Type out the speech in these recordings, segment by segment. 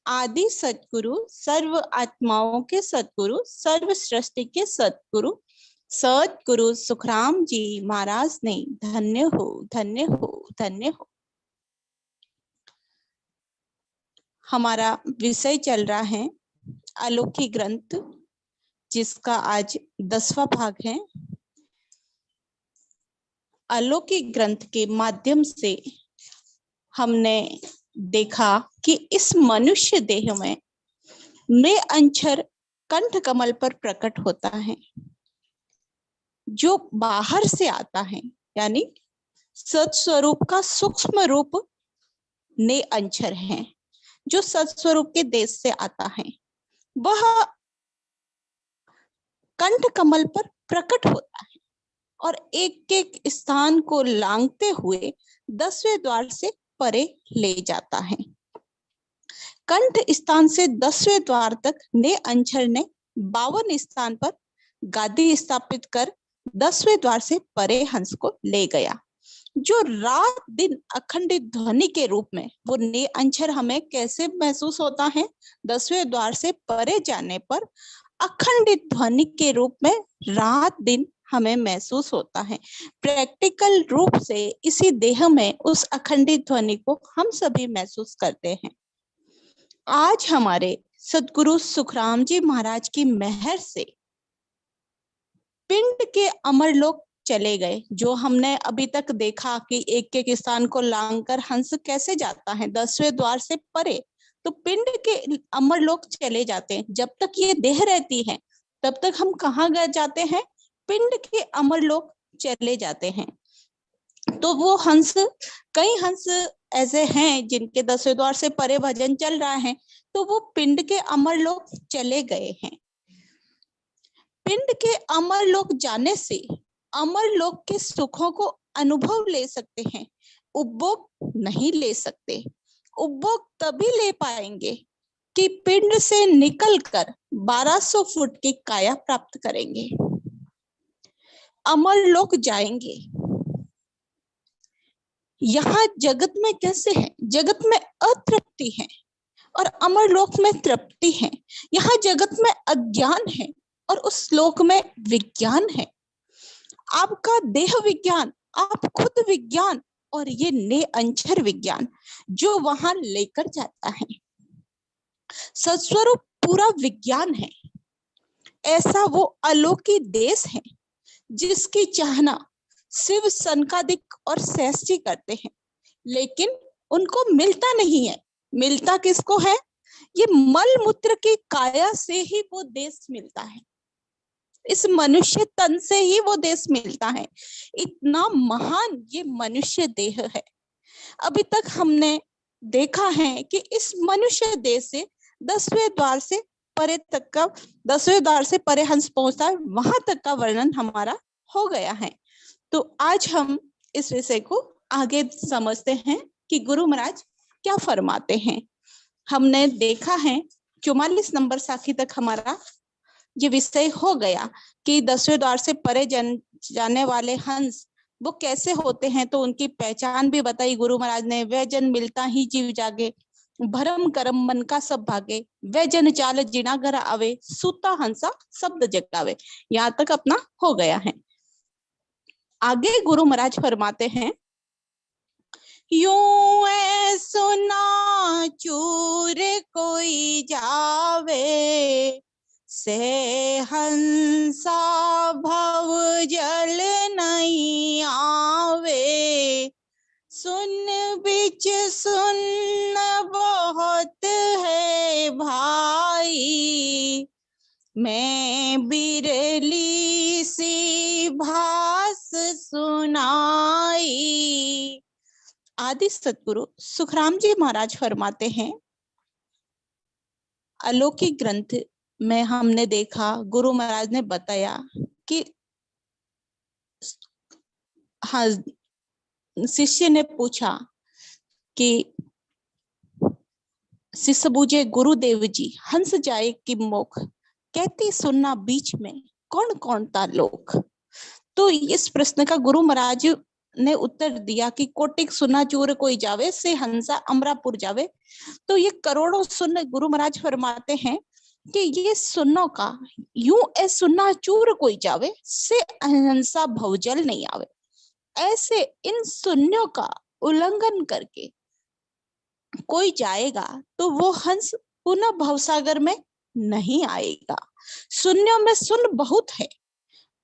आदि सतगुरु, सर्व आत्माओं के सतगुरु, सर्व सृष्टि के सतगुरु सतगुरु सुखराम जी महाराज ने धन्य हो, धन्य हो, धन्य हो। हमारा विषय चल रहा है अलौकिक ग्रंथ, जिसका आज 10वां भाग है। अलौकिक ग्रंथ के माध्यम से हमने देखा कि इस मनुष्य देह में मृग अंचर कंठ कमल पर प्रकट होता है, जो बाहर से आता है, यानी सत्स्वरूप का सूक्ष्म रूप ने अंचर है, जो सत्स्वरूप के देश से आता है। वह कंठ कमल पर प्रकट होता है और एक एक स्थान को लांघते हुए 10वें द्वार से परे ले जाता है। कंठ स्थान से 10वें द्वार तक ने अंचर ने 52 स्थान पर गादी स्थापित कर 10वें द्वार से परे हंस को ले गया, जो रात दिन अखंडित ध्वनि के रूप में वो ने अंचर हमें कैसे महसूस होता है? 10वें द्वार से परे जाने पर अखंडित ध्वनि के रूप में रात दिन हमें महसूस होता है। प्रैक्टिकल रूप से इसी देह में उस अखंडित ध्वनि को हम सभी महसूस करते हैं। आज हमारे सद्गुरु सुखराम जी महाराज की मेहर से पिंड के अमरलोक चले गए। जो हमने अभी तक देखा कि एक एक स्थान को लांघकर हंस कैसे जाता है 10वें द्वार से परे, तो पिंड के अमरलोक चले जाते हैं। जब तक ये देह रहती है तब तक हम कहाँ गए जाते हैं? पिंड के अमरलोक चले जाते हैं। तो वो हंस, कई हंस ऐसे हैं जिनके 10वें द्वार से परे भजन चल रहा है, तो वो पिंड के अमरलोक चले गए हैं। पिंड के अमरलोक जाने से अमरलोक के सुखों को अनुभव ले सकते हैं, उपभोग नहीं ले सकते। उपभोग तभी ले पाएंगे कि पिंड से निकलकर 1200 फुट की काया प्राप्त करेंगे, अमरलोक जाएंगे। यहाँ जगत में कैसे है? जगत में अतृप्ति है और अमरलोक में तृप्ति है। यहाँ जगत में अज्ञान है और उस लोक में विज्ञान है। आपका देह विज्ञान, आप खुद विज्ञान, और ये ने अंचर विज्ञान जो वहां लेकर जाता है। सत्स्वरूप पूरा विज्ञान है। ऐसा वो अलौकिक देश है जिसकी चाहना शिव सनकादिक और सहस्त्री करते हैं, लेकिन उनको मिलता नहीं है। मिलता किसको है? ये मल मूत्र की काया से ही वो देश मिलता है, इस मनुष्य तन से ही वो देश मिलता है। इतना महान ये मनुष्य देह है। अभी तक हमने देखा है कि इस मनुष्य देह से 10वें द्वार से परे तक का, 10वें द्वार से परे हंस पहुंचता है, वहां तक का वर्णन हमारा हो गया है। तो आज हम इस विषय को आगे समझते हैं कि गुरु महाराज क्या फरमाते हैं। हमने देखा है 44 नंबर साखी तक हमारा ये विषय हो गया कि 10वें द्वार से परे जाने वाले हंस वो कैसे होते हैं, तो उनकी पहचान भी बताई गुरु महाराज ने। वह जन मिलता ही जीव जागे, भरम करम मन का सब भागे, वह जन चाल जिना घर आवे, सूता हंसा शब्द जगावे। यहाँ तक अपना हो गया है। आगे गुरु महाराज फरमाते हैं, यूं ऐसो ना चूर कोई जावे, से हंसा भव जल नहीं आवे, सुन बिच सुन बहुत है भाई, मैं बिरली सी भास सुनाई। आदि सतगुरु सुखराम जी महाराज फरमाते हैं, अलौकिक ग्रंथ में हमने देखा, गुरु महाराज ने बताया कि हाँ, शिष्य ने पूछा कि शिष्य बूझे गुरुदेव जी, हंस जाए कि मुख, कहती सुनना बीच में कौन कौन ता लोक। तो इस प्रश्न का गुरु महाराज ने उत्तर दिया कि कोटिक सुना चूर कोई जावे, से हंसा अमरापुर जावे। तो ये करोड़ों सुन्न, गुरु महाराज फरमाते हैं कि ये सुन्नों का यूं ए सुन्ना चूर कोई जावे, से हंसा भवजल नहीं आवे। ऐसे इन सुन्नों का उल्लंघन करके कोई जाएगा तो वो हंस पुनः भवसागर में नहीं आएगा। शून्यों में सुन बहुत है,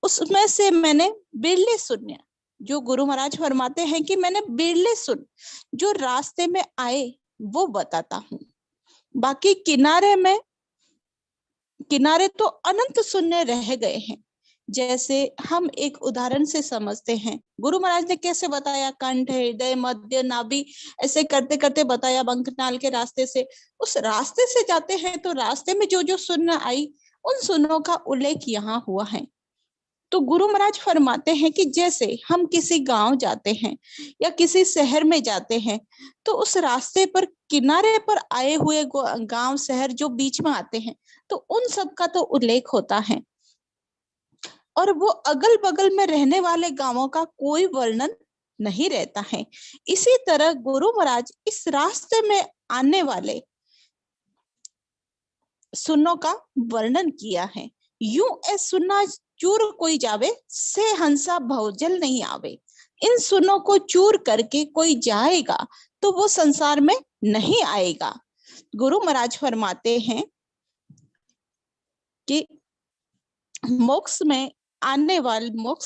उसमें से मैंने बिरले शून्य, जो गुरु महाराज फरमाते हैं कि मैंने बिरले सुन जो रास्ते में आए वो बताता हूँ। बाकी किनारे तो अनंत शून्य रह गए हैं। जैसे हम एक उदाहरण से समझते हैं, गुरु महाराज ने कैसे बताया, कंठ, हृदय, मध्य, नाभि, ऐसे करते करते बताया बंकनाल के रास्ते से। उस रास्ते से जाते हैं तो रास्ते में जो जो शून्य आई, उन शून्यों का उल्लेख यहाँ हुआ है। तो गुरु महाराज फरमाते हैं कि जैसे हम किसी गांव जाते हैं या किसी शहर में जाते हैं, तो उस रास्ते पर किनारे पर आए हुए गांव शहर जो बीच में आते हैं, तो उन सब का तो उल्लेख होता है, और वो अगल बगल में रहने वाले गांवों का कोई वर्णन नहीं रहता है। इसी तरह गुरु महाराज इस रास्ते में आने वाले सुन्नों का वर्णन किया है। यूं ए सुन्ना चूर कोई जावे, से हंसा भवजल नहीं आवे। इन सुनों को चूर करके कोई जाएगा तो वो संसार में नहीं आएगा। गुरु महाराज फरमाते हैं कि मोक्ष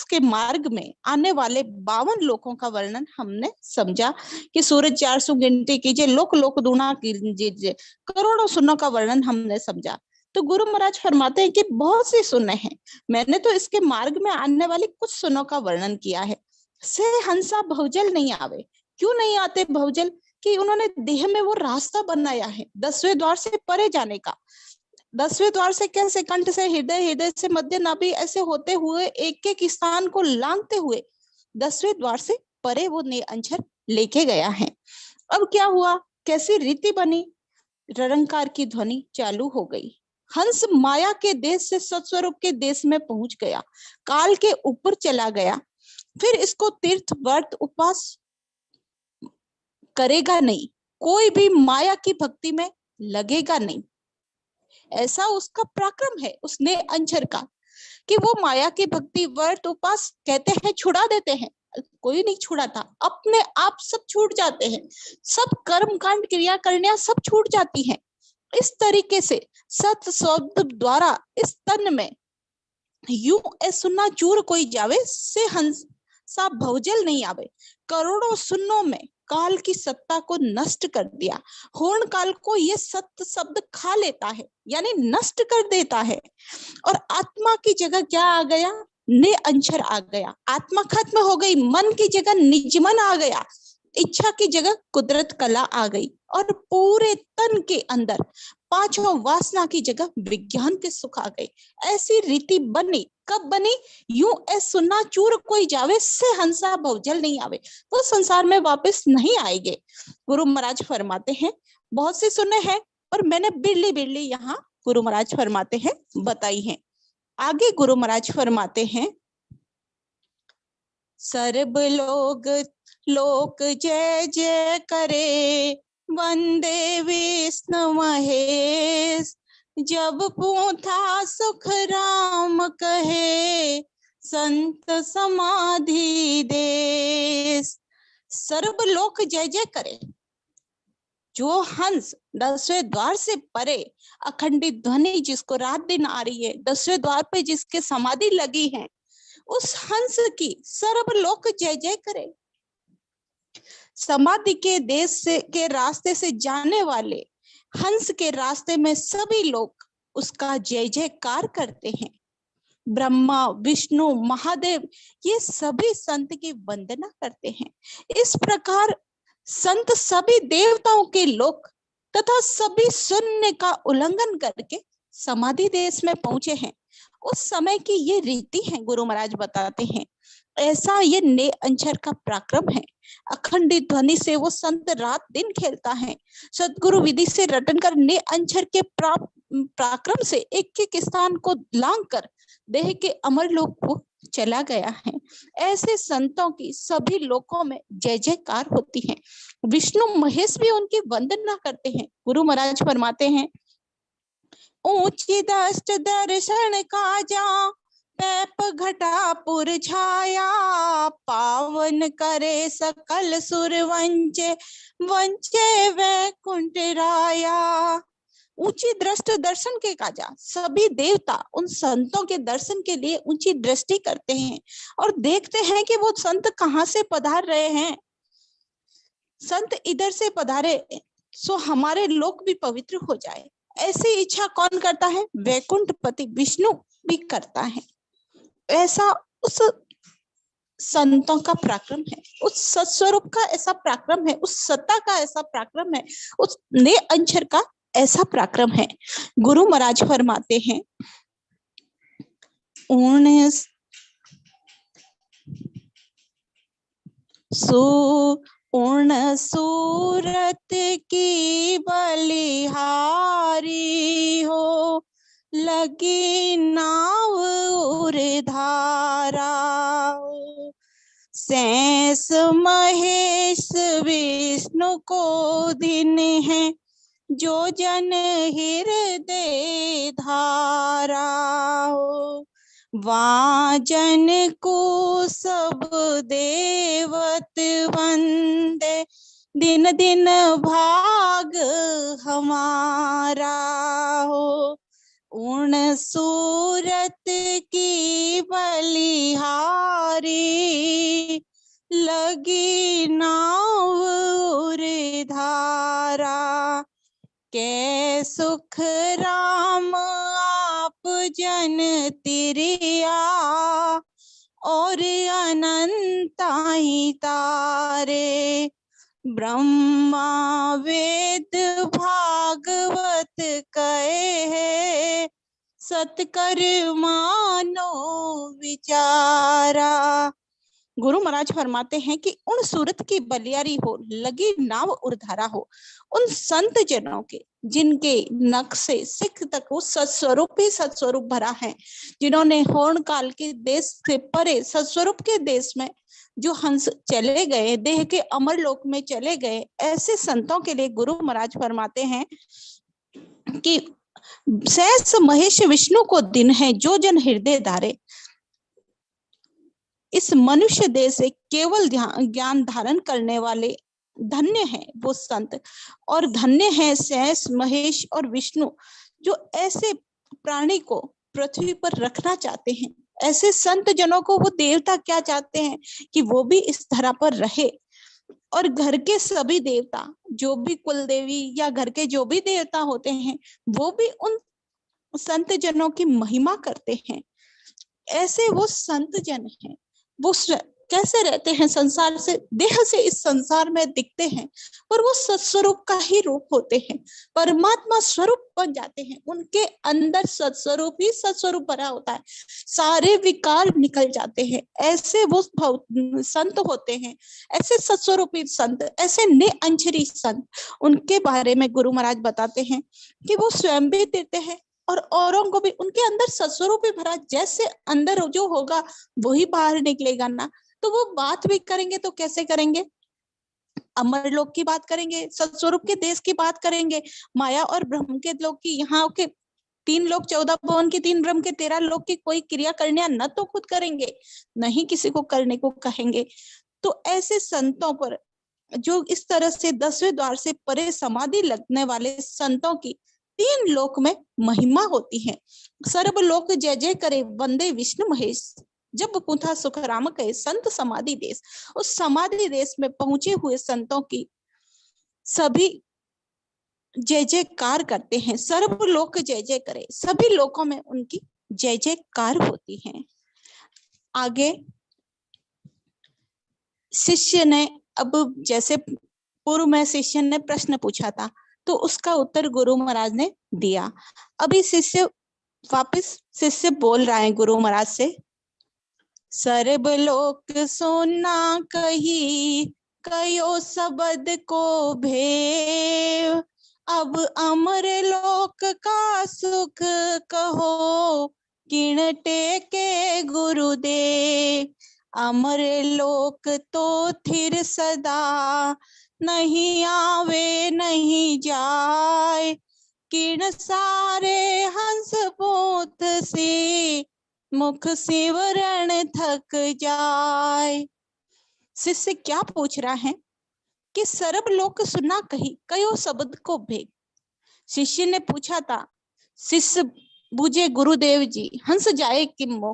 के मार्ग में आने वाले 52 लोकों का वर्णन हमने समझा कि सूरज 400 गिनती कीजिए, लोक लोक दूना कीजिए, करोड़ों सुन्नों का वर्णन हमने समझा। तो गुरु महाराज फरमाते हैं कि बहुत सी सुन्ने हैं, मैंने तो इसके मार्ग में आने वाली कुछ सुन्नों का वर्णन किया है। से हंसा भवजल नहीं आवे। क्यों नहीं आते भवजल? कि उन्होंने देह में वो रास्ता बनाया है 10वें द्वार से परे जाने का। 10वें द्वार से कैसे? कंठ से हृदय, हृदय से मध्य, नाभि, ऐसे होते हुए एक एक स्थान को लांघते हुए 10वें द्वार से परे वो निरंजन लेके गया है। अब क्या हुआ, कैसी रीति बनी? ररंकार की ध्वनि चालू हो गई। हंस माया के देश से सत्स्वरूप के देश में पहुंच गया, काल के ऊपर चला गया। फिर इसको तीर्थ व्रत उपवास करेगा नहीं, कोई भी माया की भक्ति में लगेगा नहीं। ऐसा उसका पराक्रम है उसने अंचर का कि वो माया की भक्ति व्रत उपवास कहते हैं छुड़ा देते हैं, कोई नहीं छुड़ाता, अपने आप सब छूट जाते हैं, सब कर्म कांड क्रिया करने सब छूट जाती हैं। इस तरीके से सत शब्द द्वारा इस तन में यूं ए सुन्ना चूर कोई जावे, से हंसा भवजल नहीं आवे। करोड़ों सुन्नों में काल की सत्ता को नष्ट कर दिया। होर्ण काल को ये सत्य शब्द खा लेता है, यानी नष्ट कर देता है, और आत्मा की जगह क्या आ गया? निरंजन आ गया। आत्मा खत्म हो गई, मन की जगह निजमन आ गया, इच्छा की जगह कुदरत कला आ गई, और पूरे तन के अंदर पांचों वासना की जगह विज्ञान के सुख आ गए। ऐसी रीति बनी। कब बनी? यूं ए सुन्ना चूर कोई जावे, से हंसा भवजल नहीं आवे। वो संसार में वापस नहीं आएंगे। गुरु महाराज फरमाते हैं बहुत सी सुने हैं, और मैंने बिरली बिरली यहाँ गुरु महाराज फरमाते हैं बताई है। आगे गुरु महाराज फरमाते हैं, सर्ब लोक जय जय करे, वंदे विष्णु महेश। जब पूथा सुख राम कहे, संत समाधि देश। सर्ब लोक जय जय करे। जो हंस 10वें द्वार से परे अखंडित ध्वनि जिसको रात दिन आ रही है, 10वें द्वार पे जिसके समाधि लगी है, उस हंस की सर्व लोक जय जय करे। समाधि के देश से के रास्ते से जाने वाले हंस के रास्ते में सभी लोग उसका जय जयकार करते हैं। ब्रह्मा, विष्णु, महादेव, ये सभी संत की वंदना करते हैं। इस प्रकार संत सभी देवताओं के लोक तथा सभी शून्य का उल्लंघन करके समाधि देश में पहुंचे हैं। उस समय की ये रीति है, गुरु महाराज बताते हैं। ऐसा ये निरंजन का पराक्रम है। अखंडित ध्वनि से वो संत रात दिन खेलता है। सदगुरु विधि से रटन कर निरंजन के पराक्रम से एक एक स्थान को लांग कर देह के अमर लोक को चला गया है। ऐसे संतों की सभी लोकों में जय जयकार होती है। विष्णु महेश भी उनकी वंदना करते हैं। गुरु महाराज फरमाते हैं, ऊंची दष्ट दर्शन काजा, पैप घटापुर छाया, पावन करे सकल सुर वंचे, वंचे वैकुंठ राया। ऊंची दृष्टि दर्शन के काजा, सभी देवता उन संतों के दर्शन के लिए ऊंची दृष्टि करते हैं और देखते हैं कि वो संत कहाँ से पधार रहे हैं। संत इधर से पधारे सो हमारे लोक भी पवित्र हो जाए, ऐसी इच्छा कौन करता है? वैकुंठपति विष्णु भी करता है। ऐसा उस संतों का पराक्रम है, उस सत्स्वरूप का ऐसा पराक्रम है, उस सत्ता का ऐसा पराक्रम है, उस ने अंशर का ऐसा पराक्रम है। गुरु महाराज फरमाते हैं, पूर्ण सूरत की बलिहारी हो, लगी नाव उर धारा। शेष महेश विष्णु को दिन है, जो जन हृदय धारा हो। वाजन को सब देवत वंदे, दिन दिन भाग हमारा हो। उन सूरत की बलिहारी, लगी नाव उर धारा। के सुख राम आप जन तिरिया, और अनंताई तारे। ब्रह्मा वेद भागवत कहे है, सतकर मानो विचारा। गुरु महाराज फरमाते हैं कि उन सूरत की बलियारी हो, लगी नाव उर्धारा हो, उन संत जनों के जिनके नख से सिख तक वो सत्स्वरूप ही सत्स्वरूप भरा है, जिन्होंने होर्ण काल के देश से परे सत्स्वरूप के देश में जो हंस चले गए, देह के अमर लोक में चले गए, ऐसे संतों के लिए गुरु महाराज फरमाते हैं कि शेष महेश विष्णु को दिन है, जो जन हृदय धारे। इस मनुष्य देह से केवल ज्ञान धारण करने वाले धन्य है वो संत, और धन्य है शेष महेश और विष्णु, जो ऐसे प्राणी को पृथ्वी पर रखना चाहते हैं। ऐसे संत जनों को वो देवता क्या चाहते हैं कि वो भी इस धरा पर रहे, और घर के सभी देवता, जो भी कुल देवी या घर के जो भी देवता होते हैं, वो भी उन संत जनों की महिमा करते हैं। ऐसे वो संत जन हैं, वो कैसे रहते हैं? संसार से, देह से इस संसार में दिखते हैं, पर वो सत्स्वरूप का ही रूप होते हैं, परमात्मा स्वरूप बन जाते हैं। उनके अंदर सत्स्वरूप ही सत्स्वरूप भरा होता है, सारे विकार निकल जाते हैं। ऐसे वो संत होते हैं, ऐसे सत्स्वरूपी संत, ऐसे निअंजरी संत, उनके बारे में गुरु महाराज बताते हैं कि वो स्वयं भी देते हैं और औरों को भी। उनके अंदर सत्स्वरूप ही भरा, जैसे अंदर जो होगा वही बाहर निकलेगा ना। तो वो बात भी करेंगे तो कैसे करेंगे? अमर लोक की बात करेंगे, सत्स्वरूप के देश की बात करेंगे, माया और ब्रह्म के लोक की, यहाँ के 3 लोक, 14 भुवन के, 3 ब्रह्म के, 13 लोक की कोई क्रिया करने न तो खुद करेंगे, नहीं किसी को करने को कहेंगे। तो ऐसे संतों पर, जो इस तरह से 10वें द्वार से परे समाधि लगने वाले संतों की 3 लोक में महिमा होती है। सर्व लोक जय जय करे, वंदे विष्णु महेश। जब पूथा सुख राम कहे, संत समाधि देश। उस समाधि देश में पहुंचे हुए संतों की सभी जय जयकार करते हैं। सर्व लोक जय जय करे, सभी लोकों में उनकी जय जयकार होती है। आगे शिष्य ने, अब जैसे पूर्व में शिष्य ने प्रश्न पूछा था, तो उसका उत्तर गुरु महाराज ने दिया। अभी शिष्य बोल रहा है गुरु महाराज से, सर्ब लोक सुना कही, कयो शब्द को भेव। अब अमर लोक का सुख कहो, किण टेके गुरुदेव, अमर लोक तो थिर सदा, नहीं आवे नहीं जाए, किण सारे हंस पोथ से, मुख सिमरन थक जाए। शिष्य क्या पूछ रहा है कि सरब लोक सुना कही, कयो शब्द को भेद। शिष्य ने पूछा था, शिष्य बूझे गुरुदेव जी, हंस जाए कि मोह,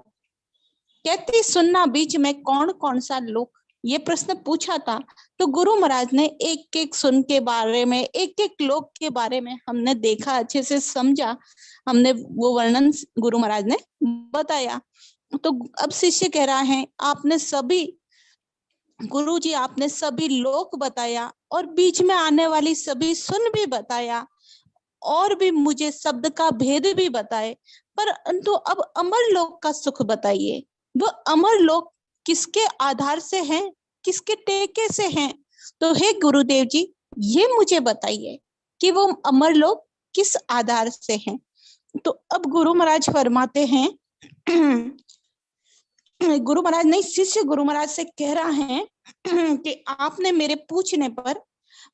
कहती सुनना बीच में कौन कौन सा लोक, ये प्रश्न पूछा था। तो गुरु महाराज ने एक एक सुन के बारे में, एक एक लोक के बारे में हमने देखा, अच्छे से समझा, हमने वो वर्णन गुरु महाराज ने बताया। तो अब शिष्य कह रहा है, आपने सभी, गुरु जी आपने सभी लोक बताया और बीच में आने वाली सभी सुन भी बताया, और भी मुझे शब्द का भेद भी बताए, परंतु अब अमर लोक का सुख बताइए। वो अमर लोक किसके आधार से है, किसके टेके से हैं? तो हे गुरुदेव जी, ये मुझे बताइए कि वो अमर लोक किस आधार से हैं। तो अब गुरु महाराज फरमाते हैं गुरु महाराज नहीं, शिष्य गुरु महाराज से कह रहा है कि आपने मेरे पूछने पर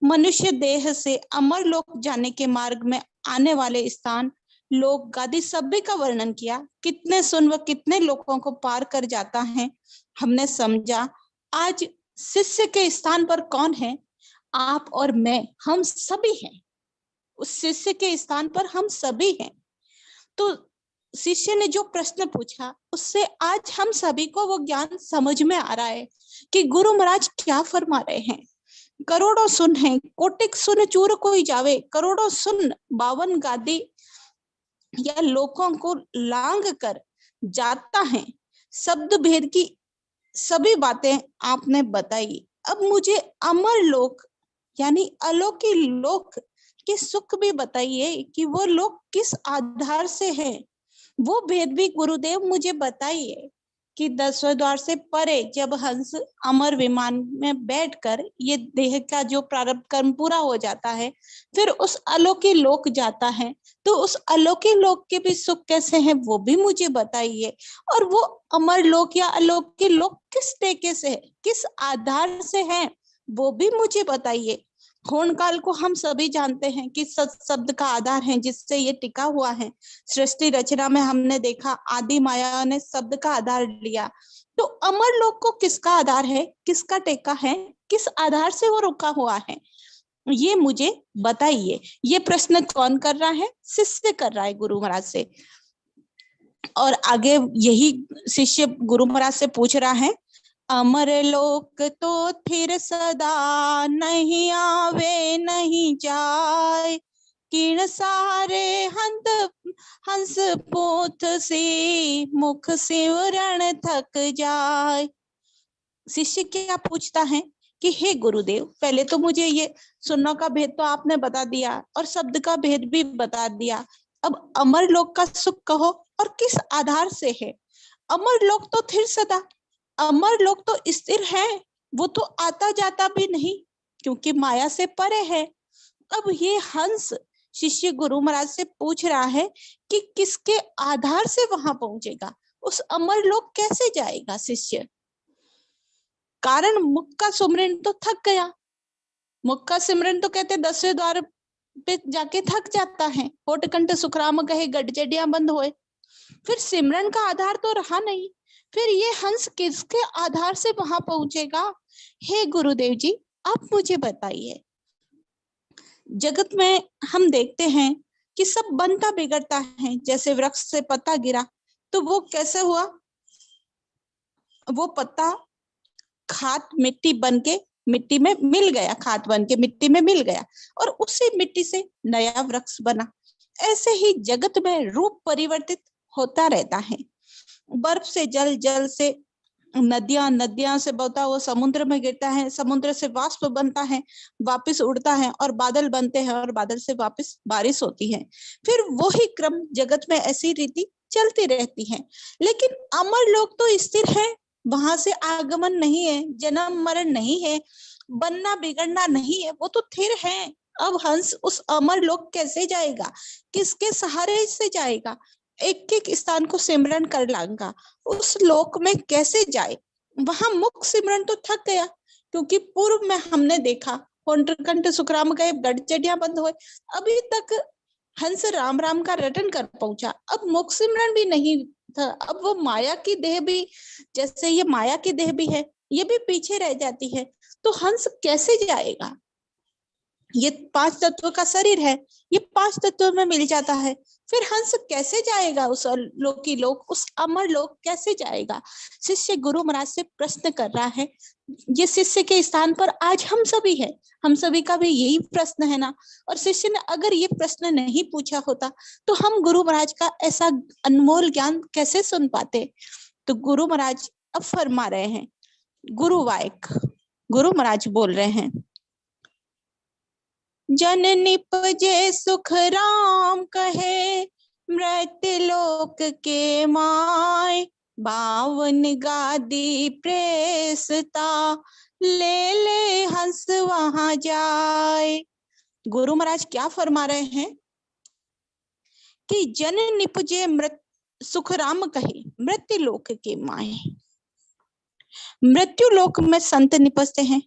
मनुष्य देह से अमर लोक जाने के मार्ग में आने वाले स्थान, लोक, गादी सभी का वर्णन किया। कितने सुन व कितने लोगों को पार कर जाता है, हमने समझा। आज शिष्य के स्थान पर कौन है? आप और मैं, हम सभी हैं। उस शिष्य के स्थान पर हम सभी हैं। तो शिष्य ने जो प्रश्न पूछा, उससे आज हम सभी को वो ज्ञान समझ में आ रहा है कि गुरु महाराज क्या फरमा रहे हैं। करोड़ों सुन है, कोटिक सुन चूर कोई जावे, करोड़ों सुन 52 गादी या लोगों को लांग कर जाता है। शब्द भेद की सभी बातें आपने बताई। अब मुझे अमर लोक यानी अलौकिक लोक के सुख भी बताइए कि वो लोक किस आधार से है। वो भेद भी गुरुदेव मुझे बताइए कि 10वें द्वार से परे जब हंस अमर विमान में बैठकर ये देह का जो प्रारब्ध कर्म पूरा हो जाता है, फिर उस अलौकिक लोक जाता है, तो उस अलौकिक लोक के भी सुख कैसे हैं वो भी मुझे बताइए। और वो अमर लोक या अलौकिक लोक किस टेके से है, किस आधार से है, वो भी मुझे बताइए। होन काल को हम सभी जानते हैं कि सत शब्द का आधार है, जिससे ये टिका हुआ है। सृष्टि रचना में हमने देखा आदि माया ने शब्द का आधार लिया। तो अमर लोक को किसका आधार है, किसका टेका है, किस आधार से वो रुका हुआ है, ये मुझे बताइए। ये प्रश्न कौन कर रहा है? शिष्य कर रहा है गुरु महाराज से। और आगे यही शिष्य गुरु महाराज से पूछ रहा है, अमर लोक तो थिर सदा, नहीं आवे नहीं जाए, किण सारे हंस पोथ से, मुख सिमरन थक जाए। शिष्य क्या पूछता है कि हे गुरुदेव, पहले तो मुझे ये सुनने का भेद तो आपने बता दिया और शब्द का भेद भी बता दिया। अब अमर लोक का सुख कहो और किस आधार से है। अमर लोक तो थिर सदा, अमर लोक तो स्थिर है, वो तो आता जाता भी नहीं, क्योंकि माया से परे है। अब ये हंस शिष्य गुरु महाराज से पूछ रहा है कि किसके आधार से वहां पहुंचेगा, उस अमर लोक कैसे जाएगा शिष्य। कारण मुख का सुमरन तो थक गया। मुख का सिमरन तो कहते 10वें द्वार पे जाके थक जाता है। होठ कंठ सुखराम कहे, गडजडियां बंद होए। फिर सिमरन का आधार तो रहा नहीं, फिर ये हंस किसके आधार से वहां पहुंचेगा? हे गुरुदेव जी, आप मुझे बताइए। जगत में हम देखते हैं कि सब बनता बिगड़ता है। जैसे वृक्ष से पत्ता गिरा तो वो कैसे हुआ? वो पत्ता खाद मिट्टी बन के मिट्टी में मिल गया, खाद बन के मिट्टी में मिल गया और उसी मिट्टी से नया वृक्ष बना। ऐसे ही जगत में रूप परिवर्तित होता रहता है। बर्फ से जल, जल से नदियां, नदियां से बहता हुआ समुद्र में गिरता है, समुद्र से वाष्प बनता है, वापस उड़ता है और बादल बनते हैं और बादल से वापस बारिश होती है। फिर वही क्रम जगत में ऐसी रीति चलती रहती है। लेकिन अमर लोक तो स्थिर है, वहां से आगमन नहीं है, जन्म मरण नहीं है, बनना बिगड़ना नहीं है, वो तो स्थिर है। अब हंस उस अमर लोक कैसे जाएगा, किसके सहारे से जाएगा? एक एक स्थान को सिमरन कर लांगा, उस लोक में कैसे जाए। वहां मुख सिमरन तो थक गया, क्योंकि पूर्व में हमने देखा कंठ सुखराम गए, गढ़चड़ियां बंद हुए, अभी तक हंस राम राम का रटन कर पहुंचा, अब मुख सिमरन भी नहीं था। अब वो माया की देह भी, जैसे ये माया की देह भी है, ये भी पीछे रह जाती है, तो हंस कैसे जाएगा। ये 5 तत्व का शरीर है, ये 5 तत्व में मिल जाता है, फिर हंस कैसे जाएगा उस लोकी लोक, उस अमर लोक कैसे जाएगा। शिष्य गुरु महाराज से प्रश्न कर रहा है। ये शिष्य के स्थान पर आज हम सभी है, हम सभी का भी यही प्रश्न है ना। और शिष्य ने अगर ये प्रश्न नहीं पूछा होता तो हम गुरु महाराज का ऐसा अनमोल ज्ञान कैसे सुन पाते। तो गुरु महाराज अब फरमा रहे हैं, गुरु वायक गुरु महाराज बोल रहे हैं, जन निपजे सुख राम कहे, मृत्यु लोक के माय, बावन गादी प्रेसता, ले ले हंस वहां जाए। गुरु महाराज क्या फरमा रहे हैं कि जन निपजे सुख राम कहे, मृत्यु लोक के माय। मृत्यु लोक में संत निपजते हैं,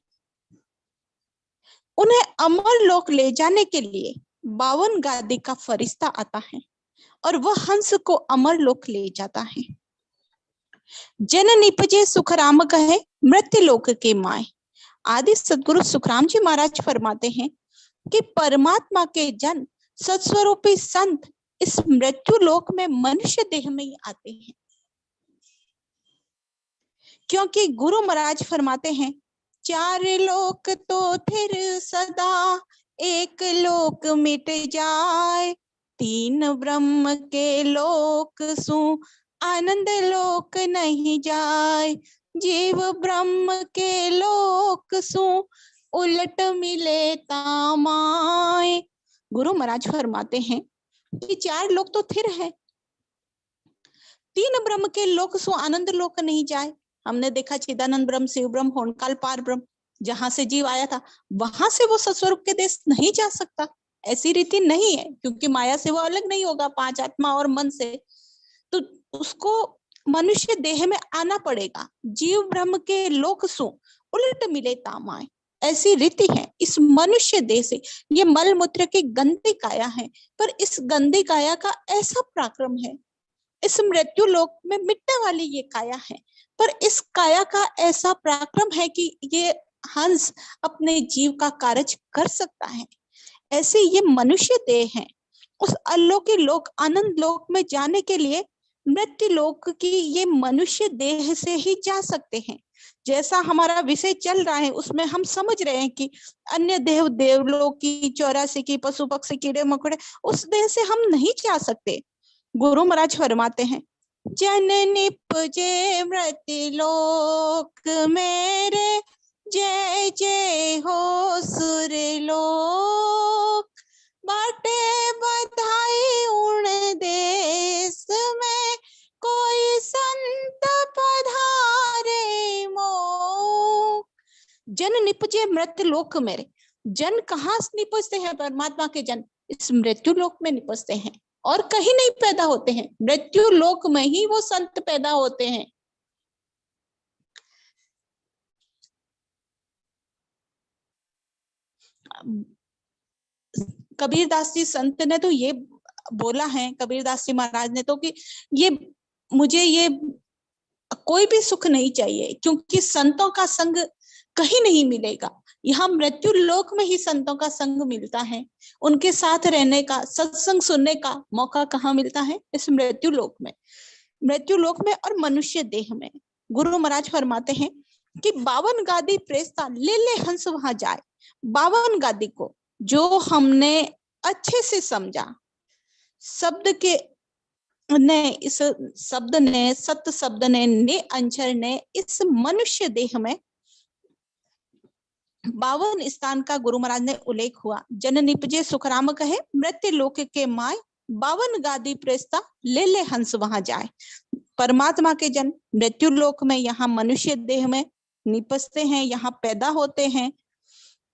उन्हें अमर लोक ले जाने के लिए 52 गादी का फरिश्ता आता है और वह हंस को अमर लोक ले जाता है। जन निपजे सुखराम कहे, मृत्यु लोक के माय। आदि सदगुरु सुखराम जी महाराज फरमाते हैं कि परमात्मा के जन सत्स्वरूपी संत इस मृत्यु लोक में मनुष्य देह में ही आते हैं, क्योंकि गुरु महाराज फरमाते हैं, 4 लोक तो फिर सदा, एक लोक मिट जाए, 3 ब्रह्म के लोक सु, आनंद लोक नहीं जाए, जीव ब्रह्म के लोक सु, उलट मिले तामाए। गुरु महाराज फरमाते हैं कि 4 लोक तो थिर है, 3 ब्रह्म के लोक सु आनंद लोक नहीं जाए। हमने देखा चिदानंद ब्रह्म, शिव ब्रह्म, होनकाल पार ब्रह्म, जहां से जीव आया था वहां से वो सत्स्वरूप के देश नहीं जा सकता, ऐसी रीति नहीं है, क्योंकि माया से वो अलग नहीं होगा 5 आत्मा और मन से, तो उसको मनुष्य देह में आना पड़ेगा। जीव ब्रह्म के लोक सु, उलट मिले तामाए, ऐसी रीति है इस मनुष्य देह से। ये मल मूत्र की गंदी काया है, पर इस गंदी काया का ऐसा पराक्रम है, इस मृत्यु लोक में मिटने वाली ये काया है, पर इस काया का ऐसा पराक्रम है कि ये हंस अपने जीव का कार्य कर सकता है। ऐसे ये मनुष्य देह है, उस अलौकिक लोक आनंद लोक में जाने के लिए मृत्यु लोक की ये मनुष्य देह से ही जा सकते हैं। जैसा हमारा विषय चल रहा है उसमें हम समझ रहे हैं कि अन्य देव देवलोक की, 84 की, पशु पक्षी, कीड़े मकोड़े, उस देह से हम नहीं जा सकते। गुरु महाराज फरमाते हैं, जन निपजे मृत्यु लोक मेरे, जय जय हो सुर लोक, बाटे बधाई उन देश में, कोई संत पधारे मोक। जन निपजे मृत्यु लोक मेरे, जन कहाँ निपजते हैं परमात्मा के जन, इस मृत्यु लोक में निपजते हैं और कहीं नहीं पैदा होते हैं, मृत्यु लोक में ही वो संत पैदा होते हैं। कबीरदास जी संत ने तो ये बोला है, कबीरदास जी महाराज ने तो, कि ये मुझे ये कोई भी सुख नहीं चाहिए, क्योंकि संतों का संग कहीं नहीं मिलेगा, यहाँ मृत्यु लोक में ही संतों का संग मिलता है। उनके साथ रहने का, सत्संग सुनने का मौका कहाँ मिलता है, इस मृत्यु लोक में, मृत्यु लोक में और मनुष्य देह में। गुरु महाराज फरमाते हैं कि 52 गादी प्रेस्ता, ले ले हंस वहां जाए। 52 गादी को जो हमने अच्छे से समझा, शब्द के ने, इस शब्द ने, सत्य शब्द ने अंचर ने इस मनुष्य देह में 52 स्थान का गुरु महाराज ने उल्लेख हुआ। जन निपजे सुखराम कहे, मृत्यु लोक के माय, 52 गादी प्रेस्ता, ले ले हंस वहां जाए। परमात्मा के जन मृत्यु लोक में, यहाँ मनुष्य देह में निपजते हैं, यहाँ पैदा होते हैं।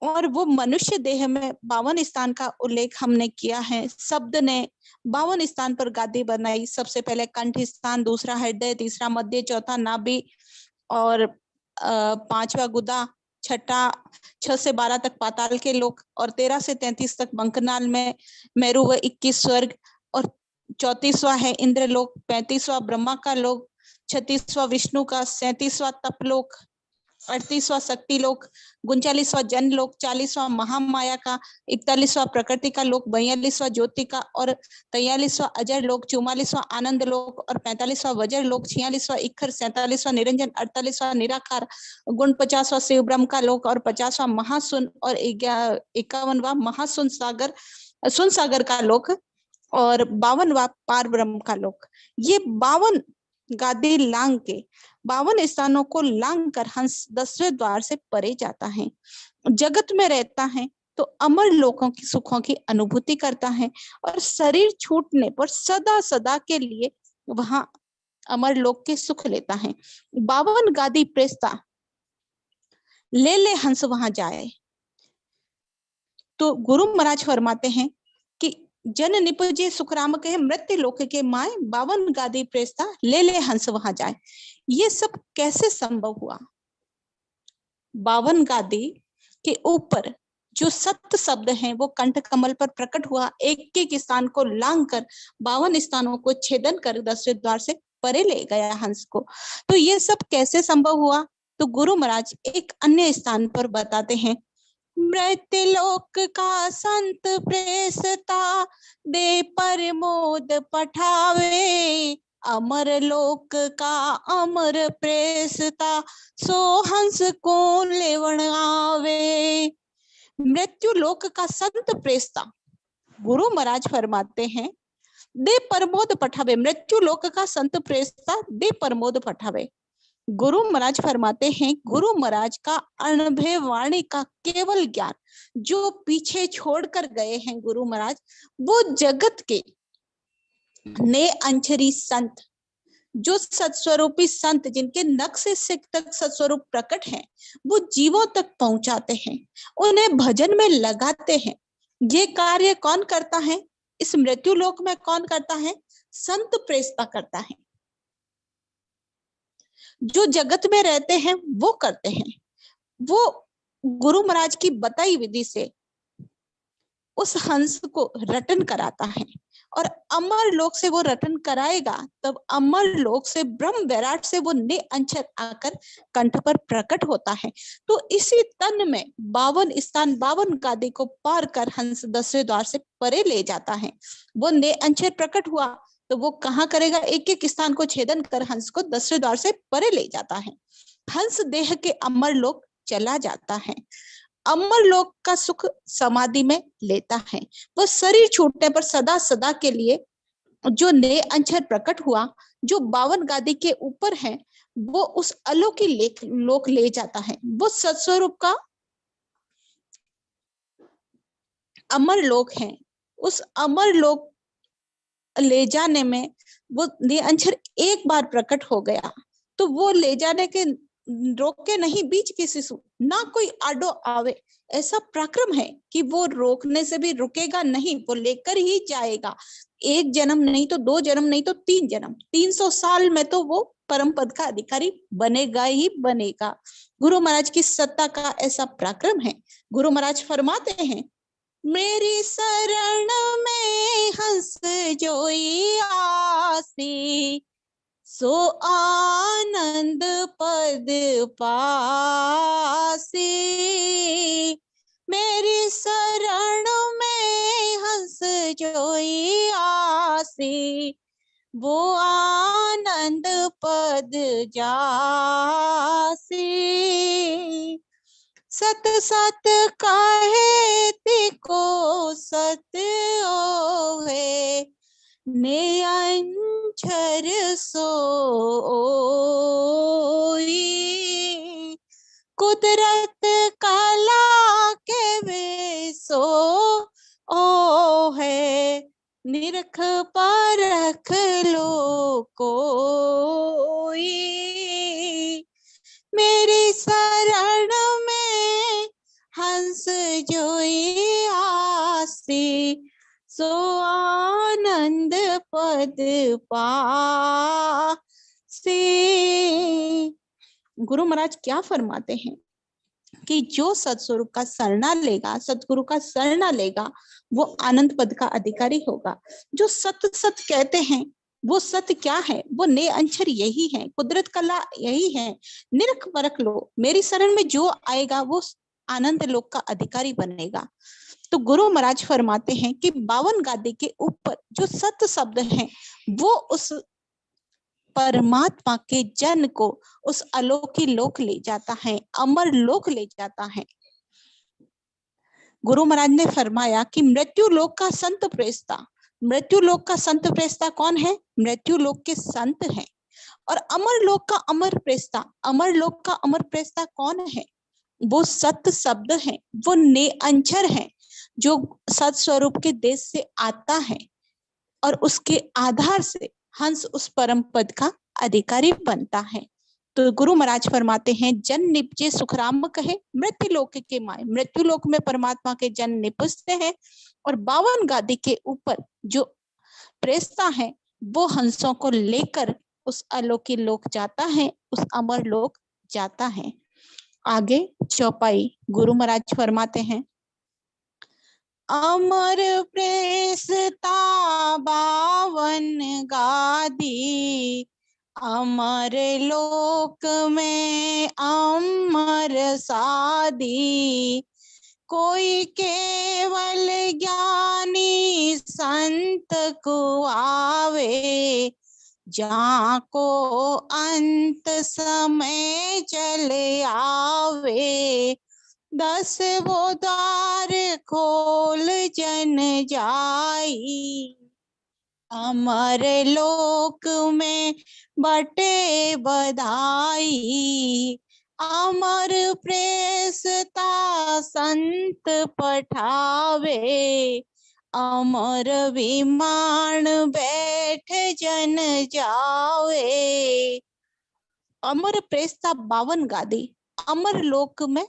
और वो मनुष्य देह में 52 स्थान का उल्लेख हमने किया है। शब्द ने 52 स्थान पर गादी बनाई। सबसे पहले कंठ स्थान, दूसरा हृदय, तीसरा मध्य, चौथा नाभि और पांचवा गुदा, छठा 6 से 12 तक पाताल के लोक और 13 से 33 तक बंकनाल में मेरु व 21 स्वर्ग और 34वां है इंद्रलोक, 35वां ब्रह्मा का लोक, 36वां विष्णु का, 37वां तपलोक, 38वां शक्ति लोक, 39वां जन लोक, 40वां महामाया का, 41वां प्रकृति का लोक, 42वां ज्योति का और 43वां अजर लोक, 44वां आनंद लोक और 45वां वज्र लोक, 46वां इखर, 47वां निरंजन, 48वां निराकार, 49वां शिव ब्रह्म का लोक और 50वां महासुन और 51वां महासुन सागर सुन सागर का लोक और 52वां पार ब्रह्म का लोक। ये 52 गादी लांग के 52 स्थानों को लांग कर हंस 10वें द्वार से परे जाता है। जगत में रहता है तो अमर लोकों की सुखों की अनुभूति करता है और शरीर छूटने पर सदा सदा के लिए वहां अमर लोक के सुख लेता है। 52 गादी प्रेस्ता ले ले हंस वहां जाए। तो गुरु महाराज फरमाते हैं कि जन निपजे सुखराम कहे मृत्यु लोक के माए, 52 गादी प्रेस्ता ले ले हंस वहां जाए। ये सब कैसे संभव हुआ? 52 गादी के ऊपर जो सत्य शब्द हैं वो कंठ कमल पर प्रकट हुआ। एक एक स्थान को लांग कर 52 स्थानों को छेदन कर 10वें द्वार से परे ले गया हंस को। तो ये सब कैसे संभव हुआ? तो गुरु महाराज एक अन्य स्थान पर बताते हैं, मृत्युलोक का संत प्रेसता दे परमोद पठावे, अमर लोक का अमर प्रेसता सो हंस को लेवण आवे। मृत्यु लोक का संत प्रेसता गुरु महाराज फरमाते हैं दे परमोद पठावे। मृत्यु लोक का संत प्रेसता दे परमोद पठावे। गुरु महाराज फरमाते हैं, गुरु महाराज का अनुभव वाणी का केवल ज्ञान जो पीछे छोड़कर गए हैं गुरु महाराज, वो जगत के ने अंचरी संत, जो सत्स्वरूपी संत जिनके नक्श से तक सत्स्वरूप प्रकट है, वो जीवों तक पहुंचाते हैं, उन्हें भजन में लगाते हैं। ये कार्य कौन करता है? इस मृत्यु लोक में कौन करता है? संत प्रेस्ता करता है। जो जगत में रहते हैं वो करते हैं। वो गुरु महाराज की बताई विधि से उस हंस को रटन कराता है और अमर लोक से वो रटन कराएगा, तब अमर लोक से ब्रह्म वैराट से वो ने अंचर आकर कंठ पर प्रकट होता है। तो इसी तन में 52 स्थान 52 गादी को पार कर हंस 10वें द्वार से परे ले जाता है। वो ने अंचर प्रकट हुआ तो वो कहाँ करेगा? एक एक स्थान को छेदन कर हंस को 10वें द्वार से परे ले जाता है। हंस देह के अमर लोक चला जाता है। अमर लोक का सुख समाधि में लेता है। वो शरीर छूटने पर सदा सदा के लिए जो नए अंचर प्रकट हुआ, जो 52 गादी के ऊपर है, वो उस अलौकिक लोक ले जाता है। वो सत्स्वरूप का अमर लोक है। उस अमर लोक ले जाने में वो अंचर एक बार प्रकट हो गया तो वो ले जाने के रोके नहीं बीच किसी से, ना कोई आडो आवे। ऐसा पराक्रम है कि वो रोकने से भी रुकेगा नहीं, वो लेकर ही जाएगा। एक जन्म नहीं तो 2 जन्म नहीं तो 3 जन्म, 300 साल में तो वो परम पद का अधिकारी बनेगा ही बनेगा। गुरु महाराज की सत्ता का ऐसा पराक्रम है। गुरु महाराज फरमाते हैं, मेरी शरण में हंस जोई आसी, सो आनंद पद पासी। मेरी शरण में हंस जोई आसी, वो आनंद पद जासी। सत सत काहे तिको सत ओहे, ने अंचर सोई। कुदरत कला के वे सो ओ है, निरख परख लो कोई। मेरी शरण में हंस जोई आसे, सो आनंद पद पासे। गुरु महाराज क्या फरमाते हैं कि जो सतस्वरूप का शरणा लेगा, सतगुरु का शरणा लेगा, वो आनंद पद का अधिकारी होगा। जो सत सत कहते हैं, वो सत्य क्या है? वो ने अंशर यही है, कुदरत कला यही है। निरख परख लो, मेरी शरण में जो आएगा वो आनंद लोक का अधिकारी बनेगा। तो गुरु महाराज फरमाते हैं कि 52 गादी के ऊपर जो सत्य शब्द है, वो उस परमात्मा के जन को उस अलौकिक लोक ले जाता है, अमर लोक ले जाता है। गुरु महाराज ने फरमाया कि मृत्यु लोक का संत प्रेस्ता, मृत्यु लोक का संत प्रेस्ता कौन है? मृत्यु लोक के संत हैं। और अमर लोक का अमर प्रेस्ता, अमर लोक का अमर प्रेस्ता कौन है? वो सत्य शब्द है, वो ने अंचर है, जो सत स्वरूप के देश से आता है और उसके आधार से हंस उस परम पद का अधिकारी बनता है। तो गुरु महाराज फरमाते हैं, जन निपजे सुखराम कहे, मृत्यु लोक के माए। मृत्यु लोक में परमात्मा के जन निपजते हैं और 52 गादी के ऊपर जो प्रेस्ता है, वो हंसों को लेकर उस अलौकिक लोक जाता है, उस अमर लोक जाता है। आगे चौपाई गुरु महाराज फरमाते हैं, अमर प्रेस्ता 52 गादी, अमर लोक में अमर सादी। कोई केवल ज्ञानी संत को आवे, जहाँ को अंत समय चले आवे। 10 वो द्वार खोल जन जाई, अमर लोक में बटे बधाई। अमर प्रेस्ता संत पठावे, अमर विमान बैठ जन जावे। अमर प्रेस्ता 52 गादी, अमर लोक में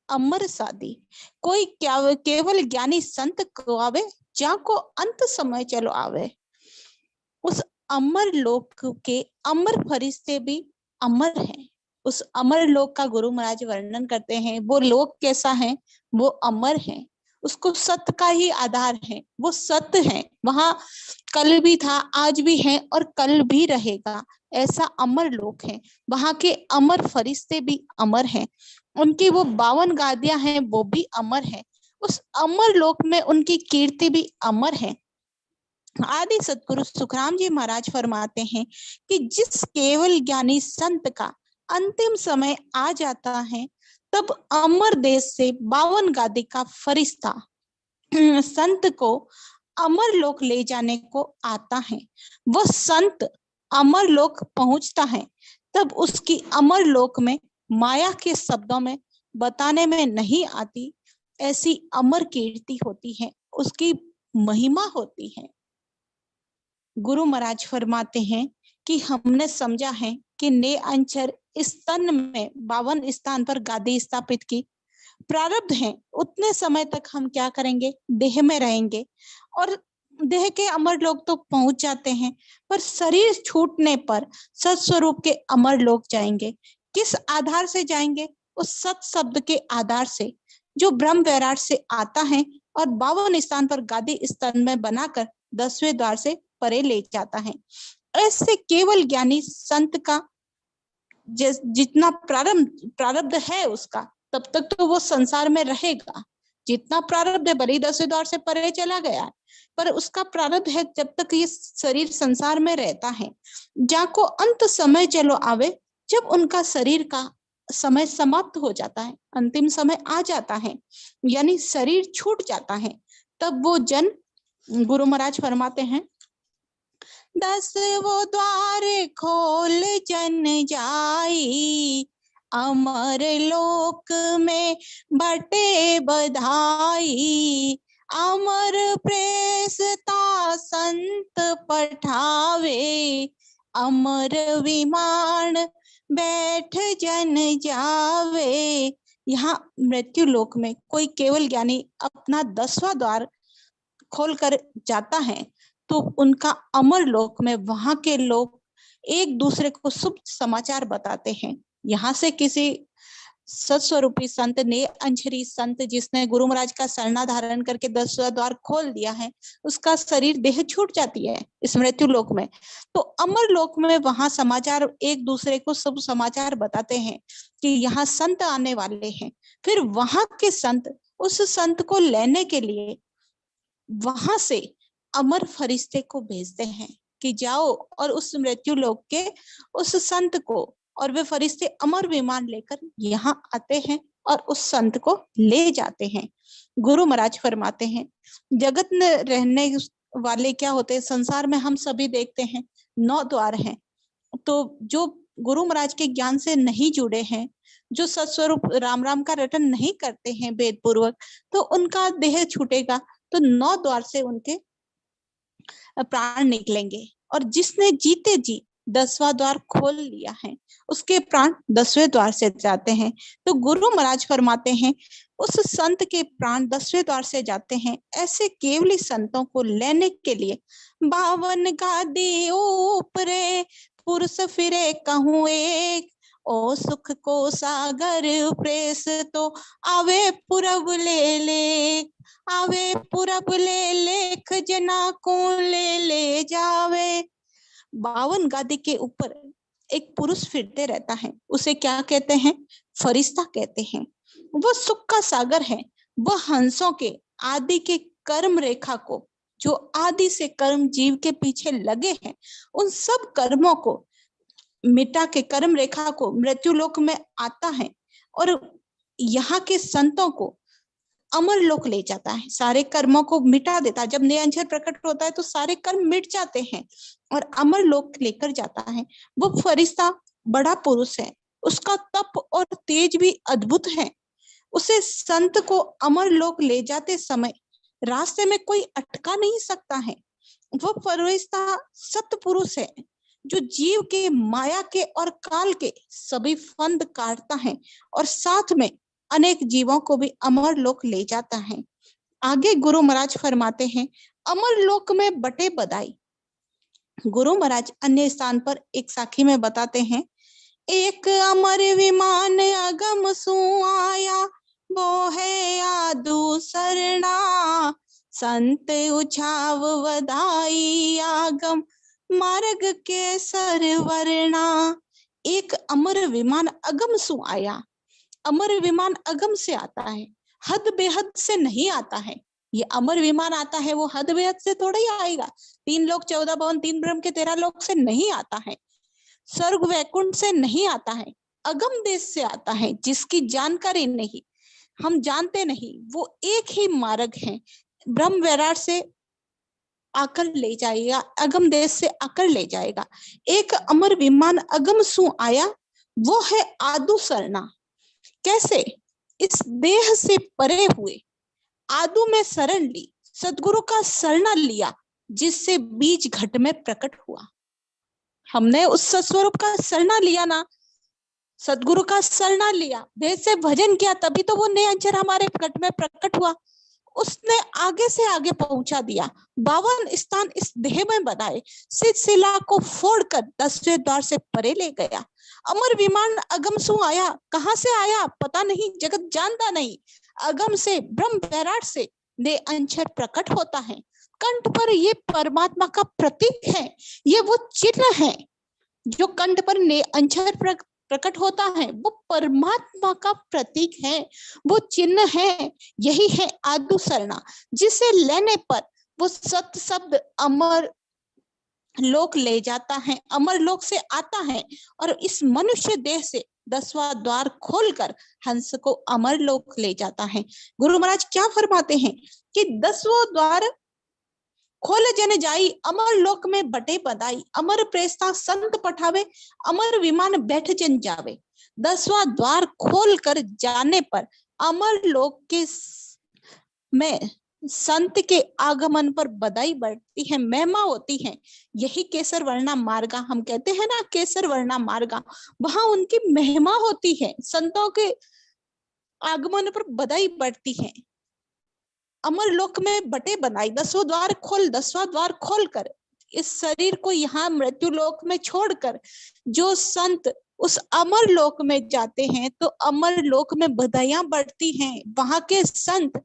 अमर सादी। कोई क्या केवल ज्ञानी संत को आवे, जा को अंत समय चलो आवे। उस अमर लोक के अमर फरिश्ते भी अमर हैं। उस अमर लोक का गुरु महाराज वर्णन करते हैं। वो लोक कैसा है? वो अमर है, उसको सत्य का ही आधार है, वो सत्य है। वहां कल भी था, आज भी है और कल भी रहेगा, ऐसा अमर लोक है। वहां के अमर फरिश्ते भी अमर हैं, उनकी वो 52 गादियां हैं, वो भी अमर है। उस अमर लोक में उनकी कीर्ति भी अमर है। आदि सतगुरु सुखराम जी महाराज फरमाते हैं कि जिस केवल ज्ञानी संत का अंतिम समय आ जाता है, तब अमर देश से 52 गादी का फरिश्ता संत को अमर लोक ले जाने को आता है। वो संत अमर लोक पहुंचता है, तब उसकी अमर लोक में माया के शब्दों में बताने में नहीं आती, ऐसी अमर कीर्ति होती है, उसकी महिमा होती है। गुरु महाराज फरमाते हैं कि हमने समझा है कि ने अंचर इस तन में 52 स्थान पर गादी स्थापित की। प्रारब्ध है, उतने समय तक हम क्या करेंगे? देह में रहेंगे और देह के अमर लोक तो पहुंच जाते हैं, पर शरीर छूटने पर सत्स्वरूप के अमर लोक जाएंगे। किस आधार से जाएंगे? उस सत शब्द के आधार से, जो ब्रह्म वैराट से आता है और 52 स्थान पर गादी स्तन में बनाकर 10वें द्वार से परे ले जाता है। ऐसे केवल ज्ञानी संत का जितना प्रारब्ध है उसका, तब तक तो वो संसार में रहेगा। जितना प्रारब्ध है, भले ही 10वें द्वार से परे चला गया है, पर उसका प्रारब्ध है जब तक ये शरीर संसार में रहता है। जाको अंत समय चलो आवे, जब उनका शरीर का समय समाप्त हो जाता है, अंतिम समय आ जाता है, यानी शरीर छूट जाता है, तब वो जन, गुरु महाराज फरमाते हैं, 10 वो द्वार खोल जन जाई, अमर लोक में बटे बधाई। अमर प्रेस्ता संत पठावे, अमर विमान बैठ जन जावे। यहाँ मृत्यु लोक में कोई केवल ज्ञानी अपना 10वां द्वार खोलकर जाता है तो उनका अमर लोक में वहां के लोग एक दूसरे को शुभ समाचार बताते हैं। यहाँ से किसी सत्स्वरूपी संत ने अंजरी संत जिसने गुरु महाराज का शरणा धारण करके 10वां द्वार खोल दिया है, उसका शरीर देह छूट जाती है इस मृत्यु लोक में, तो अमर लोक में वहां समाचार एक दूसरे को शुभ समाचार बताते हैं कि यहाँ संत आने वाले हैं। फिर वहां के संत उस संत को लेने के लिए वहां से अमर फरिश्ते को भेजते हैं कि जाओ और उस मृत्यु लोक के उस संत को, और वे फरिश्ते अमर विमान लेकर यहाँ आते हैं और उस संत को ले जाते हैं। गुरु महाराज फरमाते हैं जगत में रहने वाले क्या होते हैं, संसार में हम सभी देखते हैं 9 द्वार हैं, तो जो गुरु महाराज के ज्ञान से नहीं जुड़े हैं, जो सत्स्वरूप राम राम का रटन नहीं करते हैं वेद पूर्वक, तो उनका देह छूटेगा, तो 9 द्वार से उनके प्राण निकलेंगे। और जिसने जीते जी 10वां द्वार खोल लिया है उसके प्राण 10वें द्वार से जाते हैं। तो गुरु महाराज फरमाते हैं उस संत के प्राण 10वें द्वार से जाते हैं। ऐसे केवली संतों को लेने के लिए 52 गादी ऊपरे पुरुष फिरे कहूँ एक, ओ सुख को सागर प्रेस तो आवे पुरब ले ले, आवे पुरब ले लेख जना को ले जावे। 52 गादी के ऊपर एक पुरुष फिरते रहता है, उसे क्या कहते हैं, फरिश्ता कहते हैं। वो सुख का सागर है, वह हंसों के आदि के कर्म रेखा को, जो आदि से कर्म जीव के पीछे लगे हैं, उन सब कर्मों को मिटा के कर्म रेखा को मृत्यु लोक में आता है और यहाँ के संतों को अमर लोक ले जाता है, सारे कर्मों को मिटा देता है। जब निरंजन प्रकट होता है तो सारे कर्म मिट जाते हैं और अमर लोक लेकर जाता है। वो फरिश्ता बड़ा पुरुष है, उसका तप और तेज भी अद्भुत है। उसे संत को अमर लोक ले जाते समय रास्ते में कोई अटका नहीं सकता है। वो फरिश्ता सत पुरुष है जो जीव के माया के और काल के सभी फंद काटता है और साथ में अनेक जीवों को भी अमर लोक ले जाता है। आगे गुरु महाराज फरमाते हैं अमर लोक में बटे बदाई। गुरु महाराज अन्य स्थान पर एक साखी में बताते हैं एक अमर विमान अगम सु आया, वो है आदु सरना, संत उछाव वधाई आगम मार्ग के सरवरना। एक अमर विमान अगम सु आया, अमर विमान अगम से आता है, हद बेहद से नहीं आता है। ये अमर विमान आता है वो हद बेहद से थोड़ा ही आएगा, 3 लोक 14 भवन 3 ब्रह्म के 13 लोक से नहीं आता है, स्वर्ग वैकुंठ से नहीं आता है, अगम देश से आता है जिसकी जानकारी नहीं, हम जानते नहीं। वो एक ही मार्ग है, ब्रह्म वैराट से आकर ले जाएगा, अगम देश से आकर ले जाएगा। एक अमर विमान अगम सु आया, वो है आदु सरना। कैसे, इस देह से परे हुए आदु में शरण ली, सदगुरु का शरणा लिया, जिससे बीज घट में प्रकट हुआ। हमने उस सत्स्वरूप का शरणा लिया ना, सदगुरु का शरणा लिया, वेद से भजन किया, तभी तो वो निरंजन हमारे घट में प्रकट हुआ। उसने आगे से आगे पहुंचा दिया, 52 स्थान इस देह में बनाए, शिला को फोड़कर 10वें द्वार से परे ले गया। अमर विमान अगम सु आया, कहां से आया पता नहीं, जगत जानता नहीं। अगम से ब्रह्म वैराट से निरंजन प्रकट होता है। कंठ पर ये परमात्मा का प्रतीक है, ये वो चिन्ह है जो कंठ पर निरंजन प्रकट होता है, वो परमात्मा का प्रतीक है, वो चिन्ह है। यही है आदु सरना, जिसे लेने पर वो सत्य शब्द अमर लोक ले जाता है, अमर लोक से आता है और इस मनुष्य देह से 10वां द्वार खोलकर हंस को अमर लोक ले जाता है। गुरु महाराज क्या फरमाते हैं कि 10वां द्वार खोल जन जाई, अमर लोक में बटे बदाई, अमर प्रेस्ता संत पठावे, अमर विमान बैठ जन जावे। 10वां द्वार खोल कर जाने पर अमर लोक के में संत के आगमन पर बधाई बढ़ती है, महिमा होती है। यही केसर वर्णा मार्गा, हम कहते हैं ना केसर वर्णा मार्गा, वहां उनकी महिमा होती है। संतों के आगमन पर बधाई बढ़ती है। अमर लोक में बटे बनाई, 10वां द्वार खोल, 10वां द्वार खोल कर इस शरीर को यहाँ मृत्यु लोक में छोड़कर जो संत उस अमर लोक में जाते हैं तो अमर लोक में बधाइयां बढ़ती हैं। वहां के संत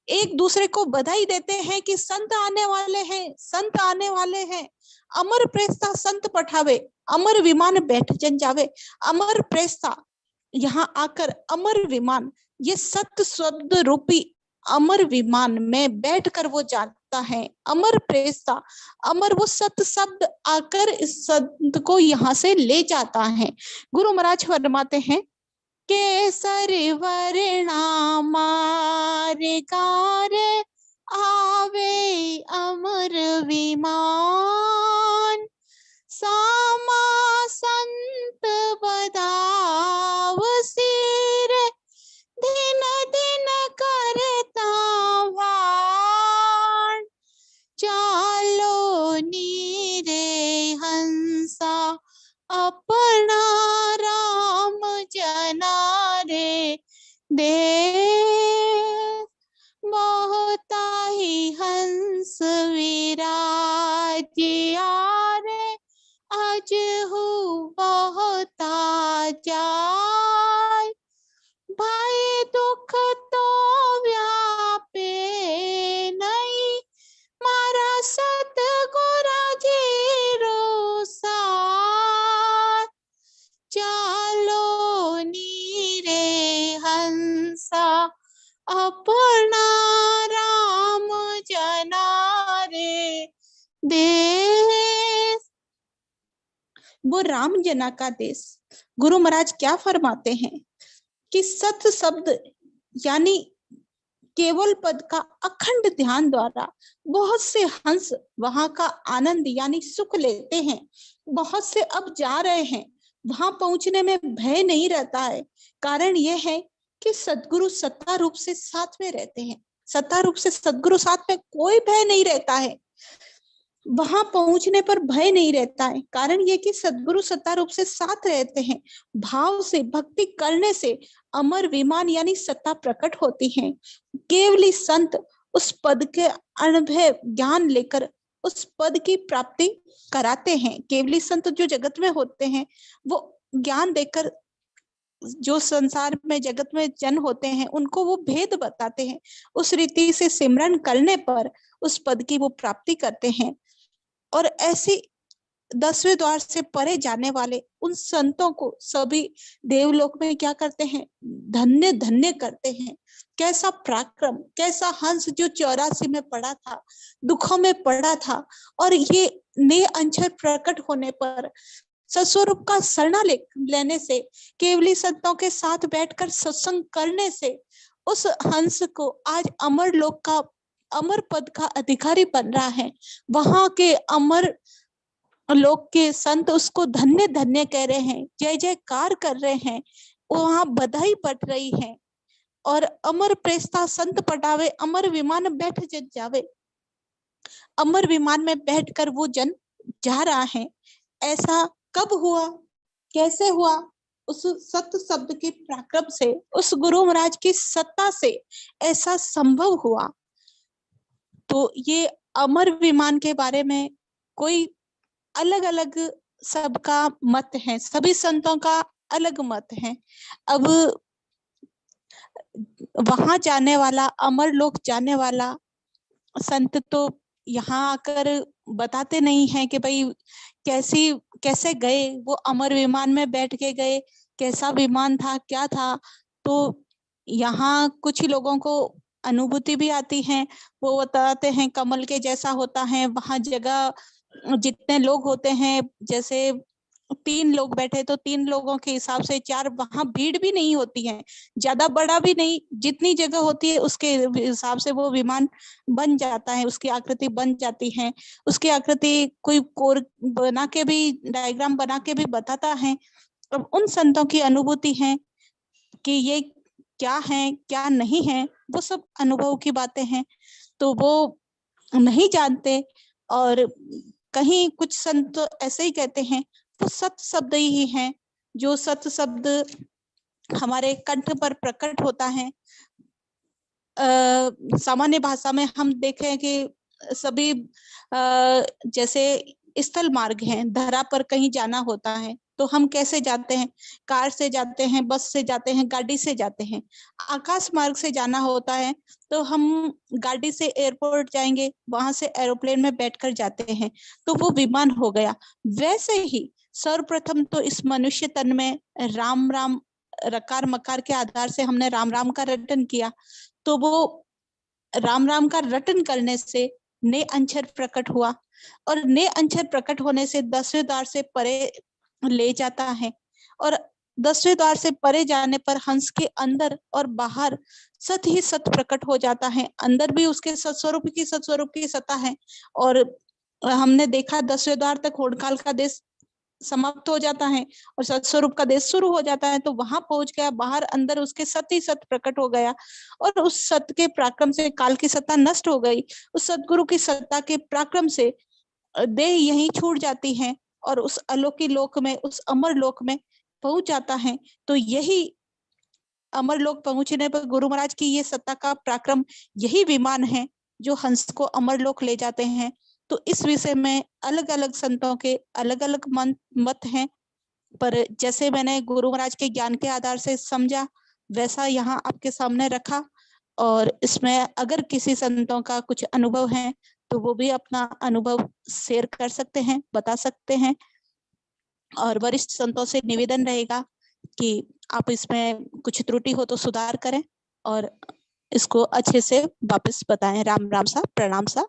एक दूसरे को बधाई देते हैं कि संत आने वाले हैं, संत आने वाले हैं। अमर प्रेस्ता संत पठावे, अमर विमान बैठ जन जावे। अमर प्रेस्ता यहाँ आकर अमर विमान, ये सत्य शब्द रूपी अमर विमान में बैठकर वो जाता है। अमर प्रेस्ता, अमर वो सत्य शब्द आकर इस संत को यहाँ से ले जाता है। गुरु महाराज फरमाते हैं, केसर वर्णा मार्गार आवे अमर विमान, सामा संत बदाव सिर, दिन दिन करता वाण, चालो नीरे हंसा अपना राम जना रे देश, बहुता ही हंस विराजिया रे, आज हूँ बहुता जाय, भाई दुख तो व्यापे नहीं, मारा सतगुरु जीरो सार, चालो नीरे हंसा अपना राम जना रे देश। वो राम जना का देश। गुरु महाराज क्या फरमाते हैं कि सत्य शब्द यानी केवल पद का अखंड ध्यान द्वारा बहुत से हंस वहां का आनंद यानी सुख लेते हैं। बहुत से अब जा रहे हैं, वहां पहुंचने में भय नहीं रहता है। कारण यह है कि सद्गुरु सत्ता रूप से साथ में रहते हैं। सत्ता रूप से सद्गुरु साथ में, कोई भय नहीं रहता है। वहां पहुंचने पर भय नहीं रहता है। कारण ये कि सद्गुरु सत्ता रूप से साथ रहते हैं। भाव से भक्ति करने से अमर विमान यानी सत्ता प्रकट होती है। केवली संत उस पद के अनुभव ज्ञान लेकर उस पद की प्राप्ति कराते हैं। केवली संत जो जगत में होते हैं वो ज्ञान देकर जो संसार में जगत में जन होते हैं उनको वो भेद बताते हैं। उस रीति से सिमरन करने पर उस पद की वो प्राप्ति करते हैं। और ऐसी 10वें द्वार से परे जाने वाले उन संतों को सभी देवलोक में क्या करते हैं, धन्य धन्य करते हैं। कैसा पराक्रम, कैसा हंस जो 84 में पड़ा था, दुखों में पड़ा था, और ये नए अंशर प्रकट होने पर सस्वरूप का शरणा लेने से, केवली संतों के साथ बैठकर सत्संग करने से उस हंस को आज अमर लोक का, अमर पद का अधिकारी बन रहा है। वहां के अमर लोक के संत उसको धन्य धन्य कह रहे हैं, जय जयकार कर रहे हैं, वहां बधाई बट रही है। और अमर प्रेस्ता संत पटावे, अमर विमान बैठ जन जावे। अमर विमान में बैठकर वो जन जा रहा है। ऐसा कब हुआ, कैसे हुआ? उस सत्य शब्द के पराक्रम से, उस गुरु महाराज की सत्ता से ऐसा संभव हुआ। तो ये अमर विमान के बारे में कोई अलग अलग सबका मत है, सभी संतों का अलग मत है। अब वहां जाने वाला, अमर लोक जाने वाला संत तो यहाँ आकर बताते नहीं है कि भाई कैसे गए, वो अमर विमान में बैठ के गए, कैसा विमान था, क्या था। तो यहाँ कुछ ही लोगों को अनुभूति भी आती है। वो बताते हैं कमल के जैसा होता है। वहां जगह जितने लोग होते हैं, जैसे 3 लोग बैठे तो 3 लोगों के हिसाब से 4, वहां भीड़ भी नहीं होती है, ज्यादा बड़ा भी नहीं, जितनी जगह होती है उसके हिसाब से वो विमान बन जाता है, उसकी आकृति बन जाती है। उसकी आकृति कोई कोर बना के भी, डायग्राम बना के भी बताता है। अब उन संतों की अनुभूति है कि ये क्या है क्या नहीं है, वो सब अनुभव की बातें हैं, तो वो नहीं जानते। और कहीं कुछ संत ऐसे ही कहते हैं, वो सत्य शब्द ही है, जो सत्य शब्द हमारे कंठ पर प्रकट होता है। सामान्य भाषा में हम देखें कि सभी जैसे स्थल मार्ग हैं, धरा पर कहीं जाना होता है तो हम कैसे जाते हैं? कार से जाते हैं, बस से जाते हैं, गाड़ी से जाते हैं। आकाश मार्ग से जाना होता है तो हम गाड़ी से एयरपोर्ट जाएंगे, वहां से एरोप्लेन में बैठकर जाते हैं, तो वो विमान हो गया। वैसे ही सर्वप्रथम तो इस मनुष्य तन में राम राम रकार मकार के आधार से हमने राम राम का रटन किया, तो वो राम राम का रटन करने से ने अक्षर प्रकट हुआ, और ने अक्षर प्रकट होने से 10वें द्वार से परे ले जाता है, और 10वें द्वार से परे जाने पर हंस के अंदर और बाहर सत ही सत प्रकट हो जाता है। अंदर भी उसके सत्स्वरूप की सत्ता है, और हमने देखा 10वें द्वार तक होड़काल का देश समाप्त हो जाता है और सत्स्वरूप का देश शुरू हो जाता है, तो वहां पहुंच गया, बाहर अंदर उसके सत ही सत प्रकट हो गया, और उस सत के पराक्रम से काल की सत्ता नष्ट हो गई। उस सदगुरु की सत्ता के पराक्रम से देह यहीं छूट जाती है और उस अलौकिक लोक में, उस अमर लोक में पहुंच जाता है। तो यही अमर लोक पहुंचने पर गुरु महाराज की ये सत्ता का पराक्रम, यही विमान है जो हंस को अमर लोक ले जाते हैं। तो इस विषय में अलग अलग संतों के अलग अलग मत हैं, पर जैसे मैंने गुरु महाराज के ज्ञान के आधार से समझा वैसा यहाँ आपके सामने रखा। और इसमें अगर किसी संतों का कुछ अनुभव है तो वो भी अपना अनुभव शेयर कर सकते हैं, बता सकते हैं। और वरिष्ठ संतों से निवेदन रहेगा कि आप इसमें कुछ त्रुटि हो तो सुधार करें और इसको अच्छे से वापस बताएं। राम राम सा, प्रणाम सा।